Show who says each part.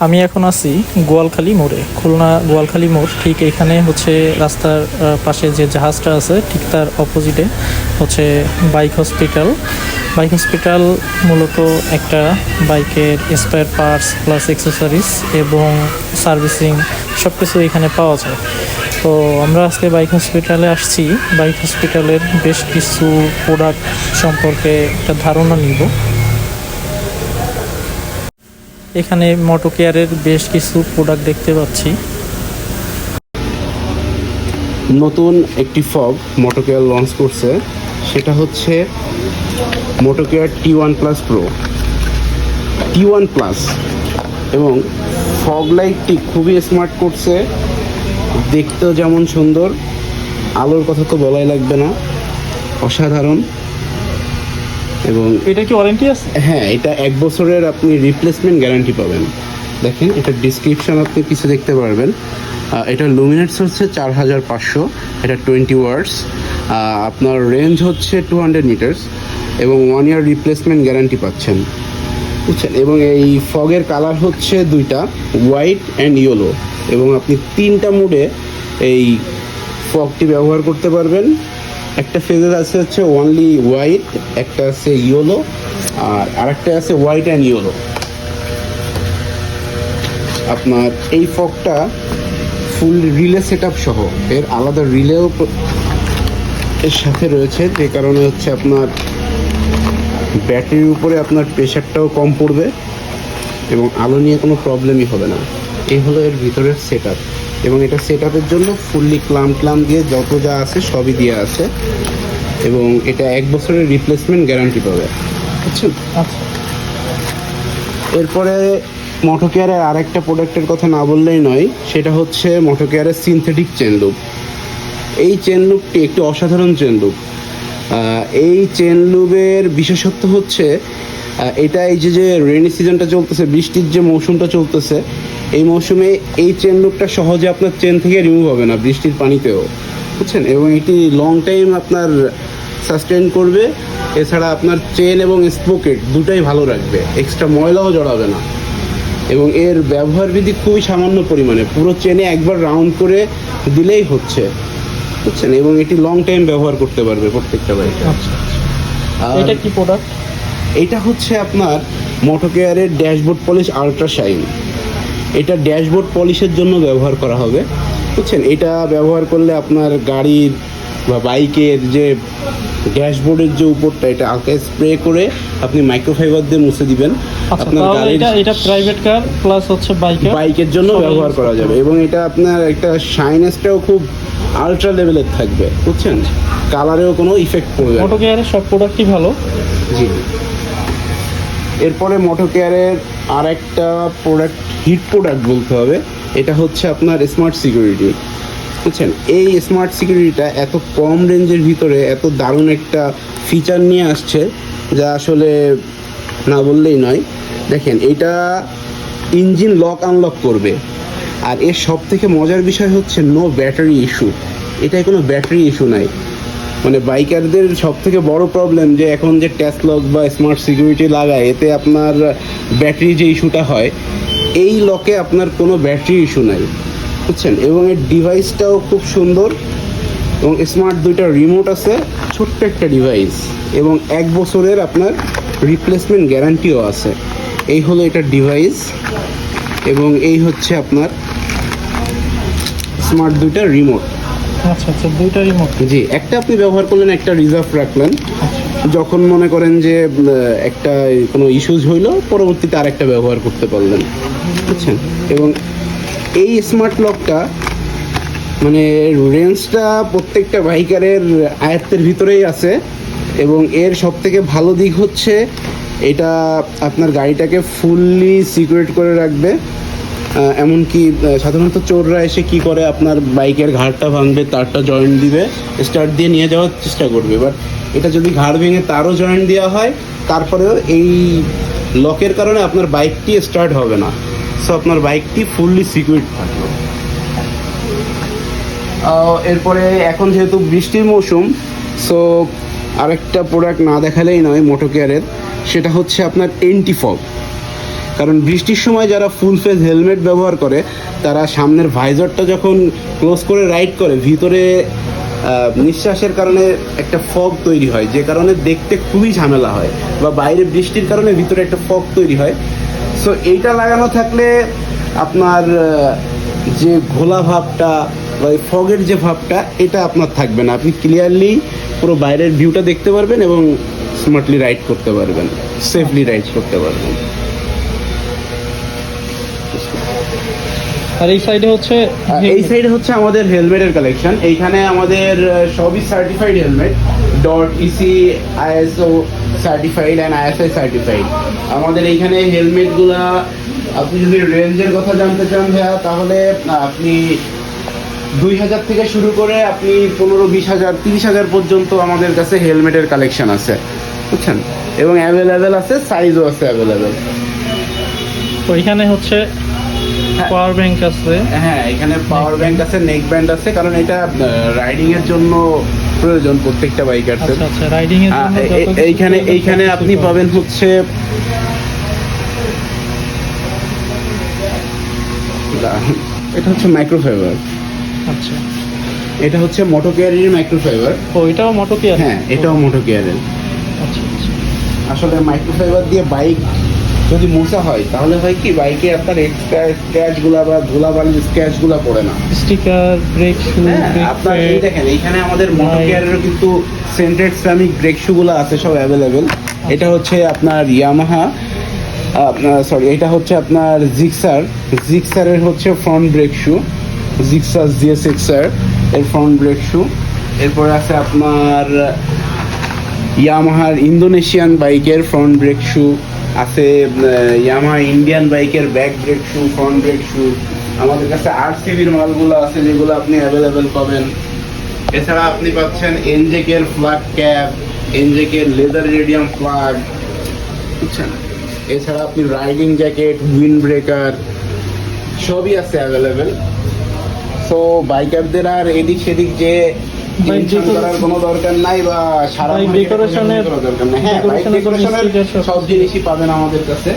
Speaker 1: আমি এখন আছি গোয়ালখালী মোড়ে, খুলনা গোয়ালখালী মোড়। ঠিক এখানে হচ্ছে রাস্তার পাশে যে জাহাজটা আছে ঠিক তার অপোজিটে হচ্ছে বাইক হসপিটাল। বাইক হসপিটাল মূলত একটা বাইকের স্পেয়ার পার্টস প্লাস অ্যাক্সেসরিজ এবং সার্ভিসিং সব কিছু এখানে পাওয়া যায়। তো আমরা আজকে বাইক হসপিটালে আসছি। বাইক হসপিটালের বেশ কিছু প্রোডাক্ট সম্পর্কে একটা ধারণা নিব। এখানে মোটো কেয়ারের বেশ কিছু প্রোডাক্ট দেখতে পাচ্ছি।
Speaker 2: নতুন একটি ফগ মোটো কেয়ার লঞ্চ করছে, সেটা হচ্ছে মোটো কেয়ার T1+ প্রো T1+। এবং ফগ লাইটটি খুবই স্মার্ট করছে, দেখতেও যেমন সুন্দর, আলোর কথা তো বলাই লাগবে না, অসাধারণ। এবং
Speaker 1: এটা কি ওয়ারেন্টি আছে?
Speaker 2: হ্যাঁ, এটা 1 বছরের আপনি রিপ্লেসমেন্ট গ্যারান্টি পাবেন। দেখেন, এটা ডিসক্রিপশন আপনি কিছু দেখতে পারবেন। এটা লুমিনেটস হচ্ছে 4500, এটা 20 ওয়াটস। আপনার রেঞ্জ হচ্ছে 200 মিটার্স এবং 1 ইয়ার রিপ্লেসমেন্ট গ্যারান্টি পাচ্ছেন, বুঝছেন। এবং এই ফগের কালার হচ্ছে দুইটা, হোয়াইট অ্যান্ড ইয়েলো। এবং আপনি 3টা মোডে এই ফগটি ব্যবহার করতে পারবেন। একটা ফেজের আছে হচ্ছে অনলি হোয়াইট, একটা আছে ইয়েলো, আর আরেকটা আছে হোয়াইট অ্যান্ড ইয়েলো। আপনার এই ফগটা ফুল রিলে সেট আপ সহ, এর আলাদা রিলেও এর সাথে রয়েছে, যে কারণে হচ্ছে আপনার ব্যাটারির উপরে আপনার প্রেশারটাও কম পড়বে এবং আলো নিয়ে কোনো প্রবলেমই হবে না। এই হলো এর ভিতরের সেট আপ। এবং এটা সেট আপের জন্য ফুললি ক্লাম দিয়ে যত যা আছে সবই দিয়ে আছে। এবং এটা 1 বছরের রিপ্লেসমেন্ট গ্যারান্টি পাবে, বুঝছেন।
Speaker 1: আচ্ছা,
Speaker 2: এরপরে মোটো কেয়ারের আরেকটা প্রোডাক্টের কথা না বললেই নয়, সেটা হচ্ছে মোটো কেয়ারের সিনথেটিক চেন লুপ। এই চেন লুপটি একটি অসাধারণ চেন লুপ। এই চেন লুপের বিশেষত্ব হচ্ছে এটা এই যে রেইনি সিজনটা চলতেছে, বৃষ্টির যে মৌসুমটা চলতেছে, এই মৌসুমে এই চেন লুপটা সহজে আপনার চেন থেকে রিমুভ হবে না বৃষ্টির পানিতেও, বুঝছেন। এবং এটি লং টাইম আপনার সাস্টেন করবে। এছাড়া আপনার চেন এবং স্পোকেট দুটাই ভালো রাখবে, এক্সট্রা ময়লাও জড়াবে না। এবং এর ব্যবহার বিধি খুবই সামান্য পরিমাণে, পুরো চেনে একবার রাউন্ড করে দিলেই হচ্ছে, বুঝছেন। এবং এটি লং টাইম ব্যবহার করতে পারবে প্রত্যেকটা বাইকে।
Speaker 1: আচ্ছা। এটা কি প্রোডাক্ট?
Speaker 2: এটা হচ্ছে আপনার মোটো কেয়ারের ড্যাশবোর্ড পলিশ আল্ট্রা শাইন। এটা ড্যাশবোর্ড পলিশের জন্য ব্যবহার করা হবে, বুঝছেন। এটা ব্যবহার করলে আপনার গাড়ির বা বাইকের যে ড্যাশবোর্ডের যে উপরটা, এটা হালকা স্প্রে করে আপনি মাইক্রোফাইবার দিয়ে মুছে দিবেন।
Speaker 1: আচ্ছা,
Speaker 2: আপনার
Speaker 1: তাহলে
Speaker 2: গাড়ির
Speaker 1: এটা প্রাইভেট কার প্লাস হচ্ছে
Speaker 2: বাইকের জন্য ব্যবহার করা যাবে। এবং এটা আপনার একটা শাইনেসটাও খুব আল্ট্রা লেভেলের থাকবে, বুঝছেন। কালারেও কোনো ইফেক্ট পড়বে না।
Speaker 1: মোটো কেয়ারের সব প্রোডাক্টই ভালো।
Speaker 2: জি। এরপরে মোটো কেয়ারের আর একটা প্রোডাক্ট, হিট প্রোডাক্ট বলতে হবে, এটা হচ্ছে আপনার স্মার্ট সিকিউরিটি, বুঝছেন। এই স্মার্ট সিকিউরিটিটা এত কম রেঞ্জের ভিতরে এত দারুণ একটা ফিচার নিয়ে আসছে, যা আসলে না বললেই নয়। দেখেন, এটা ইঞ্জিন লক আনলক করবে। আর এর সব থেকে মজার বিষয় হচ্ছে নো ব্যাটারি ইস্যু। এটায় কোনো ব্যাটারি ইস্যু নাই। মানে বাইকারদের সব থেকে বড় প্রবলেম যে এখন যে ট্যাচ লক বা স্মার্ট সিকিউরিটি লাগায়, এতে আপনার ব্যাটারি যে ইস্যুটা হয়, এই লকে আপনার কোনো ব্যাটারি ইস্যু নাই, বুঝছেন। এবং এর ডিভাইসটাও খুব সুন্দর এবং স্মার্ট, দুইটা রিমোট আছে, ছোট্ট একটা ডিভাইস। এবং 1 বছরের আপনার রিপ্লেসমেন্ট গ্যারান্টিও আছে। এই হলো এটার ডিভাইস। এবং এই হচ্ছে আপনার স্মার্ট দুইটা রিমোট।
Speaker 1: আচ্ছা, দুইটা রিমোট।
Speaker 2: জি, একটা আপনি ব্যবহার করলেন, একটা রিজার্ভ রাখলেন, যখন মনে করেন যে একটা কোনো ইস্যুজ হইলো, পরবর্তীতে আরেকটা ব্যবহার করতে পারলেন, বুঝছেন। এবং এই স্মার্ট লকটা মানে রেঞ্জটা প্রত্যেকটা বাইকারের আয়ত্তের ভিতরেই আছে। এবং এর সব থেকে ভালো দিক হচ্ছে এটা আপনার গাড়িটাকে ফুললি সিকিউরেট করে রাখবে। এমনকি সাধারণত চোররা এসে কি করে, আপনার বাইকের ঘাড়টা ভাঙবে, তারটা জয়েন্ট দিবে, স্টার্ট দিয়ে নিয়ে যাওয়ার চেষ্টা করবে। বাট এটা যদি ঘাড় ভেঙে তারও জয়েন্ট দেওয়া হয়, তারপরেও এই লকের কারণে আপনার বাইকটি স্টার্ট হবে না। সো আপনার বাইকটি ফুললি সিকিউরড থাকবে। এরপরে এখন যেহেতু বৃষ্টির মৌসুম, সো আরেকটা প্রোডাক্ট না দেখালেই নয় মোটো কেয়ারের, সেটা হচ্ছে আপনার এন্টি ফগ। কারণ বৃষ্টির সময় যারা ফুল ফেস হেলমেট ব্যবহার করে তারা সামনের ভাইজরটা যখন ক্লোজ করে রাইড করে ভিতরে নিঃশ্বাসের কারণে একটা ফগ তৈরি হয়, যে কারণে দেখতে খুবই ঝামেলা হয়, বা বাইরে বৃষ্টির কারণে ভিতরে একটা ফগ তৈরি হয়। সো এইটা লাগানো থাকলে আপনার যে ঘোলা ভাবটা বা ফগের যে ভাবটা এটা আপনার থাকবে না, আপনি ক্লিয়ারলি পুরো বাইরের ভিউটা দেখতে পারবেন এবং স্মার্টলি রাইড করতে পারবেন, সেফলি রাইড করতে পারবেন।
Speaker 1: আর এই সাইডে হচ্ছে
Speaker 2: এই সাইডে হচ্ছে আমাদের হেলমেটের কালেকশন। এইখানে আমাদের সবই certified helmet, .EC ISO certified and ISI certified. আমাদের এইখানে হেলমেটগুলা আপনি যদি রেঞ্জের কথা জানতে চান ভাইয়া, তাহলে আপনি 2000 থেকে শুরু করে আপনি 15, 20,000, 30,000 পর্যন্ত আমাদের কাছে হেলমেটের কালেকশন আছে, বুঝছেন, এবং অ্যাভেলেবেল আছে, সাইজও আছে অ্যাভেলেবেল।
Speaker 1: ওইখানে হচ্ছে পাওয়ার ব্যাংক আছে।
Speaker 2: হ্যাঁ, এখানে পাওয়ার ব্যাংক আছে, নেক ব্যান্ড আছে, কারণ এটা রাইডিং এর জন্য প্রয়োজন প্রত্যেকটা বাইকার।
Speaker 1: আচ্ছা আচ্ছা, রাইডিং এর জন্য যত কিছু
Speaker 2: এইখানে
Speaker 1: প্রয়োজন
Speaker 2: এইখানে
Speaker 1: সবকিছু
Speaker 2: আপনি
Speaker 1: পাবেন।
Speaker 2: পাবেন হচ্ছে এটা হচ্ছে মাইক্রোফাইবার,
Speaker 1: আচ্ছা,
Speaker 2: এটা হচ্ছে মোটো কেয়ারের মাইক্রোফাইবার।
Speaker 1: ও এটাও মোটো কেয়ার?
Speaker 2: হ্যাঁ, এটাও মোটো কেয়ারের।
Speaker 1: আচ্ছা আচ্ছা।
Speaker 2: আসলে মাইক্রোফাইবার দিয়ে বাইক যদি মোছা হয় তাহলে হয় কি, বাইকে আপনার এক্সট্রা স্ক্র্যাচগুলা বা ধুলাবালির স্ক্র্যাচগুলা পড়ে না।
Speaker 1: স্টিকার, ব্রেক শু, ব্রেক
Speaker 2: আপনার এই দেখেন এইখানে আমাদের মোটো কেয়ারেরও কিন্তু সেন্টেড সেরামিক ব্রেক শুগুলো আছে, সব অ্যাভেলেবেল। এটা হচ্ছে আপনার ইয়ামাহা, সরি, এটা হচ্ছে আপনার জিক্সারের হচ্ছে front brake shoe, Gixxer GSXR এর ফ্রন্ট ব্রেক শু। এরপরে আছে আপনার ইয়ামাহার ইন্দোনেশিয়ান বাইকের ফ্রন্ট ব্রেক শু আছে, ইয়ামাহা ইন্ডিয়ান বাইকের back brake shoe, front brake shoe. আমাদের কাছে RCB'র মালগুলো আছে যেগুলো আপনি অ্যাভেলেবেল পাবেন। এছাড়া আপনি পাচ্ছেন এনজেকের ফ্ল্যাগ ক্যাপ, এনজেকের লেদার রেডিয়াম ফ্ল্যাগ, বুঝছেন। এছাড়া আপনি রাইডিং জ্যাকেট, উইন্ড ব্রেকার সবই আছে অ্যাভেলেবেল। সো বাইকারদের আর এদিক সেদিক যে টেনশন করার কোনো দরকার নাই, বা সারা
Speaker 1: বাইক
Speaker 2: মার্কেটে
Speaker 1: ডেকোরেশনের
Speaker 2: খোঁজাখুঁজি করার দরকার নাই। হ্যাঁ, বাইক
Speaker 1: ডেকোরেশনের জন্য
Speaker 2: ডেকোরেশনের
Speaker 1: sticker
Speaker 2: সব জিনিসই পাবেন আমাদের কাছে।